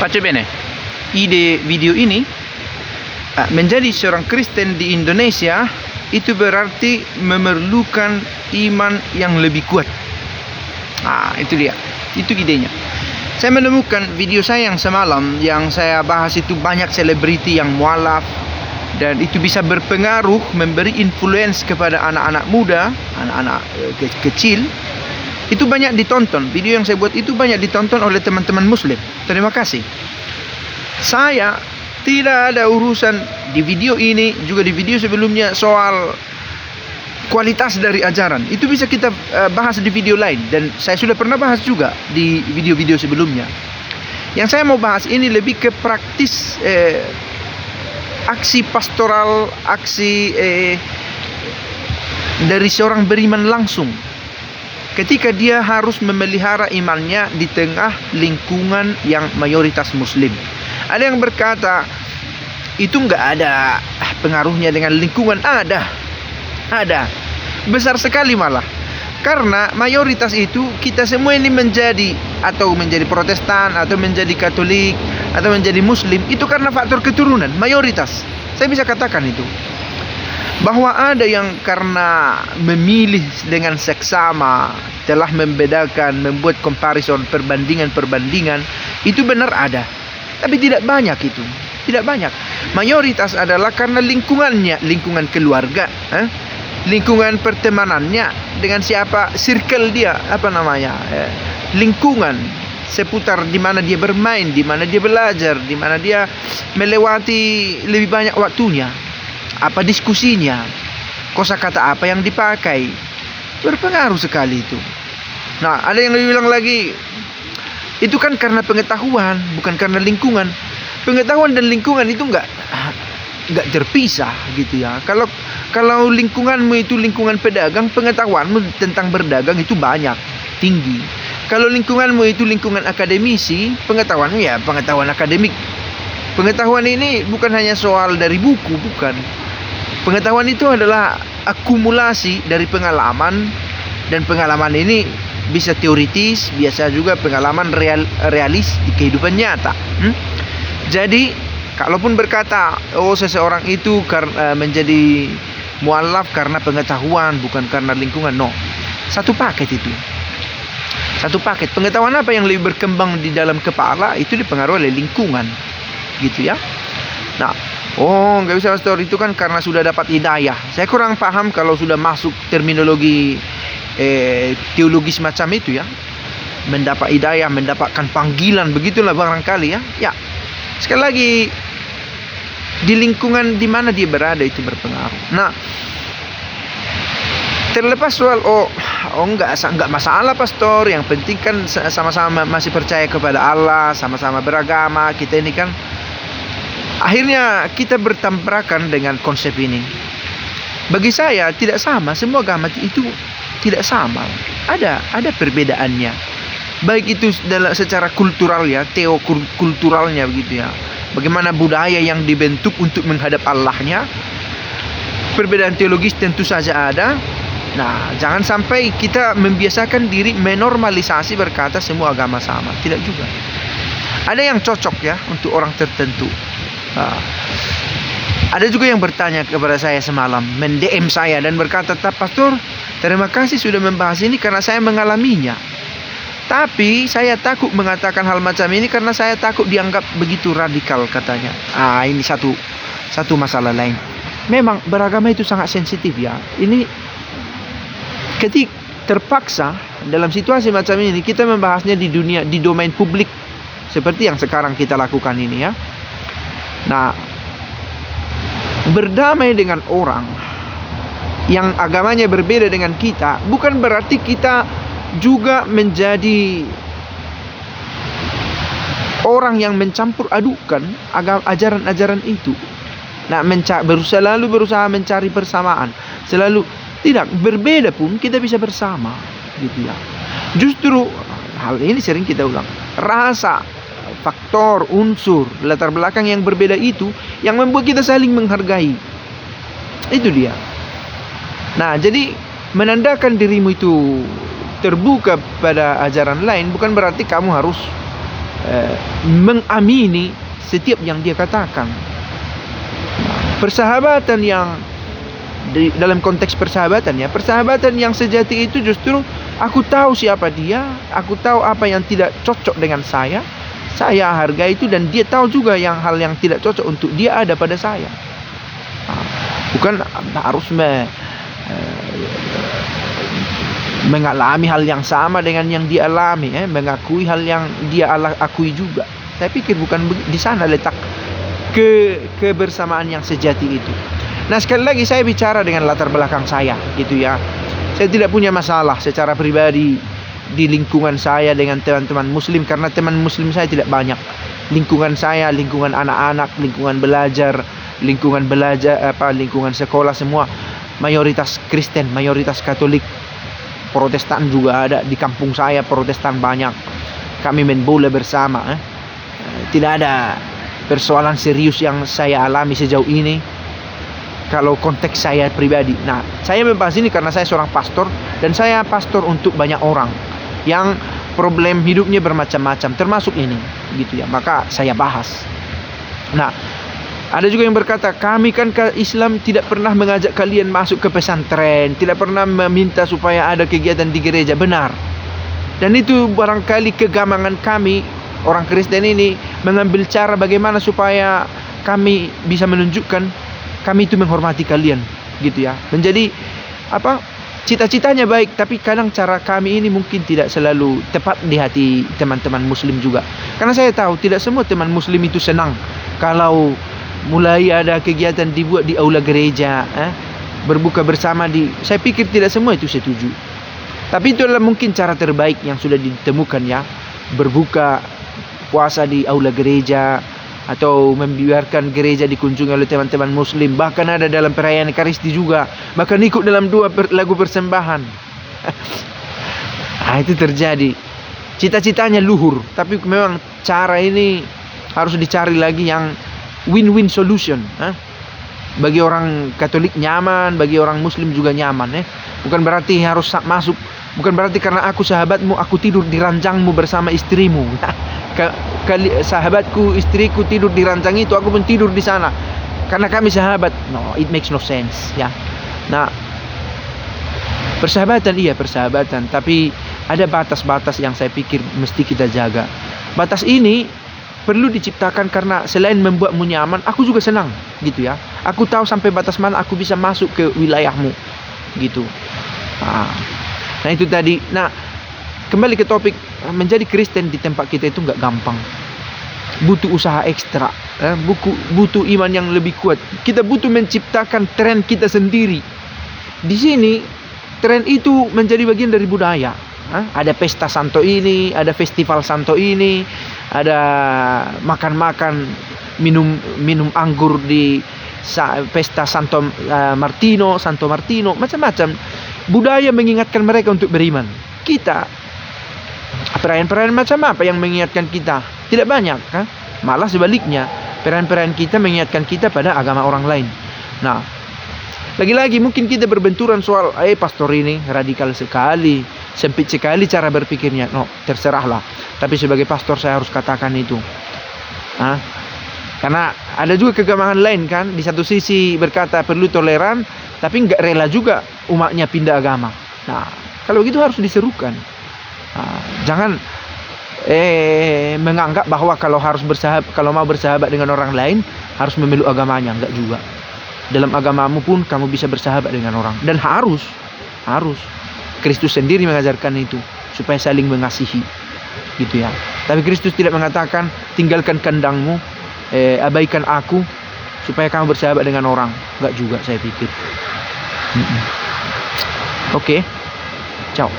Faccio bene. Ide video ini, menjadi seorang Kristen di Indonesia itu berarti memerlukan iman yang lebih kuat. Itu dia. Itu idenya. Saya menemukan video saya yang semalam yang saya bahas itu banyak selebriti yang mualaf dan itu bisa berpengaruh, memberi influence kepada anak-anak muda, anak-anak kecil. Itu banyak ditonton. Video yang saya buat itu banyak ditonton oleh teman-teman muslim. Terima kasih. Saya tidak ada urusan di video ini, juga di video sebelumnya soal kualitas dari ajaran. Itu bisa kita bahas di video lain. Dan saya sudah pernah bahas juga di video-video sebelumnya. Yang saya mau bahas ini lebih ke praktis aksi pastoral, aksi dari seorang beriman langsung. Ketika dia harus memelihara imannya di tengah lingkungan yang mayoritas muslim. Ada yang berkata itu nggak ada pengaruhnya dengan lingkungan. Ada besar sekali malah, karena mayoritas itu kita semua ini menjadi Protestan atau menjadi Katolik atau menjadi Muslim itu karena faktor keturunan. Mayoritas saya bisa katakan itu, bahwa ada yang karena memilih dengan seksama, telah membedakan, membuat comparison, perbandingan itu benar ada. Tapi tidak banyak itu. Tidak banyak. Mayoritas adalah karena lingkungannya, lingkungan keluarga, lingkungan pertemanannya, dengan siapa, circle dia, lingkungan seputar di mana dia bermain, di mana dia belajar, di mana dia melewati lebih banyak waktunya. Apa diskusinya, kosakata apa yang dipakai, berpengaruh sekali itu. Nah, ada yang bilang lagi, itu kan karena pengetahuan, bukan karena lingkungan. Pengetahuan dan lingkungan itu nggak terpisah gitu ya. Kalau lingkunganmu itu lingkungan pedagang, pengetahuanmu tentang berdagang itu banyak, tinggi. Kalau lingkunganmu itu lingkungan akademisi, pengetahuanmu ya pengetahuan akademik. Pengetahuan ini bukan hanya soal dari buku, bukan. Pengetahuan itu adalah akumulasi dari pengalaman, dan pengalaman ini bisa teoritis, biasa juga pengalaman realis di kehidupan nyata. Jadi, kalaupun berkata, seseorang itu menjadi mualaf karena pengetahuan, bukan karena lingkungan, no. Satu paket itu. Satu paket. Pengetahuan apa yang lebih berkembang di dalam kepala itu dipengaruhi oleh lingkungan, gitu ya. Nah, nggak bisa pastor, itu kan karena sudah dapat hidayah. Saya kurang paham kalau sudah masuk terminologi teologis macam itu ya. Mendapat hidayah, mendapatkan panggilan, begitulah barangkali ya. Ya. Sekali lagi, di lingkungan di mana dia berada itu berpengaruh. Nah, terlepas soal enggak masalah pastor, yang penting kan sama-sama masih percaya kepada Allah, sama-sama beragama, kita ini kan akhirnya kita bertabrakan dengan konsep ini. Bagi saya tidak sama, semua agama itu tidak sama. Ada perbedaannya. Baik itu secara kultural ya, teokulturalnya begitu ya. Bagaimana budaya yang dibentuk untuk menghadap Allahnya. Perbedaan teologis tentu saja ada. Nah, jangan sampai kita membiasakan diri menormalisasi berkata semua agama sama. Tidak juga. Ada yang cocok ya untuk orang tertentu. Ada juga yang bertanya kepada saya semalam, mend-DM saya dan berkata, "Pastor, terima kasih sudah membahas ini karena saya mengalaminya. Tapi saya takut mengatakan hal macam ini karena saya takut dianggap begitu radikal," katanya. Ini satu masalah lain. Memang beragama itu sangat sensitif ya. Ini ketika terpaksa dalam situasi macam ini kita membahasnya di domain publik seperti yang sekarang kita lakukan ini ya. Nah, berdamai dengan orang yang agamanya berbeda dengan kita bukan berarti kita juga menjadi orang yang mencampur adukan ajaran-ajaran itu. Nah, berusaha mencari persamaan. Selalu tidak, berbeda pun kita bisa bersama, gitu ya. Justru hal ini sering kita ulang. Rasa, faktor, unsur, latar belakang yang berbeda itu yang membuat kita saling menghargai. Itu dia. Nah, jadi menandakan dirimu itu terbuka pada ajaran lain bukan berarti kamu harus mengamini setiap yang dia katakan. Persahabatan yang dalam konteks persahabatan ya, persahabatan yang sejati itu justru aku tahu siapa dia, aku tahu apa yang tidak cocok dengan saya hargai itu, dan dia tahu juga hal yang tidak cocok untuk dia ada pada saya. Bukan harus mengalami hal yang sama dengan yang dia alami, mengakui hal yang dia akui juga. Saya pikir bukan di sana letak kebersamaan yang sejati itu. Nah, sekali lagi saya bicara dengan latar belakang saya gitu ya. Saya tidak punya masalah secara pribadi di lingkungan saya dengan teman-teman muslim, karena teman muslim saya tidak banyak. Lingkungan saya, lingkungan anak-anak, lingkungan belajar, lingkungan sekolah, semua mayoritas Kristen, mayoritas Katolik. Protestan juga ada di kampung saya, Protestan banyak. Kami main bola bersama. Tidak ada persoalan serius yang saya alami sejauh ini kalau konteks saya pribadi. Nah, saya membahas ini karena saya seorang pastor, dan saya pastor untuk banyak orang yang problem hidupnya bermacam-macam, termasuk ini gitu ya. Maka saya bahas. Nah, ada juga yang berkata, kami kan Islam tidak pernah mengajak kalian masuk ke pesantren, tidak pernah meminta supaya ada kegiatan di gereja. Benar. Dan itu barangkali kegamangan kami orang Kristen ini mengambil cara bagaimana supaya kami bisa menunjukkan kami itu menghormati kalian gitu ya. Menjadi cita-citanya baik, tapi kadang cara kami ini mungkin tidak selalu tepat di hati teman-teman muslim juga. Karena saya tahu tidak semua teman muslim itu senang kalau mulai ada kegiatan dibuat di aula gereja, berbuka bersama saya pikir tidak semua itu setuju. Tapi itu adalah mungkin cara terbaik yang sudah ditemukan ya. Berbuka puasa di aula gereja, atau membiarkan gereja dikunjungi oleh teman-teman muslim. Bahkan ada dalam perayaan Ekaristi juga, bahkan ikut dalam 2 lagu persembahan. Itu terjadi. Cita-citanya luhur, tapi memang cara ini harus dicari lagi yang win-win solution. Bagi orang Katolik nyaman, bagi orang muslim juga nyaman. Bukan berarti harus masuk, bukan berarti karena aku sahabatmu aku tidur di ranjangmu bersama istrimu. Sahabatku, istriku tidur di ranjang itu, aku pun tidur di sana karena kami sahabat. No, it makes no sense ya. Nah, persahabatan iya persahabatan, tapi ada batas-batas yang saya pikir mesti kita jaga. Batas ini perlu diciptakan karena selain membuatmu nyaman, aku juga senang gitu ya. Aku tahu sampai batas mana aku bisa masuk ke wilayahmu gitu. Nah itu tadi. Nah, kembali ke topik, menjadi Kristen di tempat kita itu nggak gampang. Butuh usaha ekstra, butuh iman yang lebih kuat. Kita butuh menciptakan tren kita sendiri. Di sini tren itu menjadi bagian dari budaya. Ada pesta santo ini, ada festival santo ini, ada makan-makan, minum anggur di pesta Santo Martino, macam-macam. Budaya mengingatkan mereka untuk beriman. Kita perayaan-perayaan macam apa yang mengingatkan kita? Tidak banyak, malah sebaliknya, perayaan-perayaan kita mengingatkan kita pada agama orang lain. Nah, lagi-lagi mungkin kita berbenturan soal, pastor ini radikal sekali, sempit sekali cara berpikirnya. No, terserahlah. Tapi sebagai pastor saya harus katakan itu. Karena ada juga kegamangan lain kan. Di satu sisi berkata perlu toleran, tapi nggak rela juga umatnya pindah agama. Nah, kalau gitu harus diserukan. Jangan menganggap bahwa kalau mau bersahabat dengan orang lain harus memeluk agamanya. Enggak juga. Dalam agamamu pun kamu bisa bersahabat dengan orang, dan harus Kristus sendiri mengajarkan itu supaya saling mengasihi gitu ya. Tapi Kristus tidak mengatakan tinggalkan kandangmu, abaikan aku supaya kamu bersahabat dengan orang. Enggak juga saya pikir. Oke. Ciao.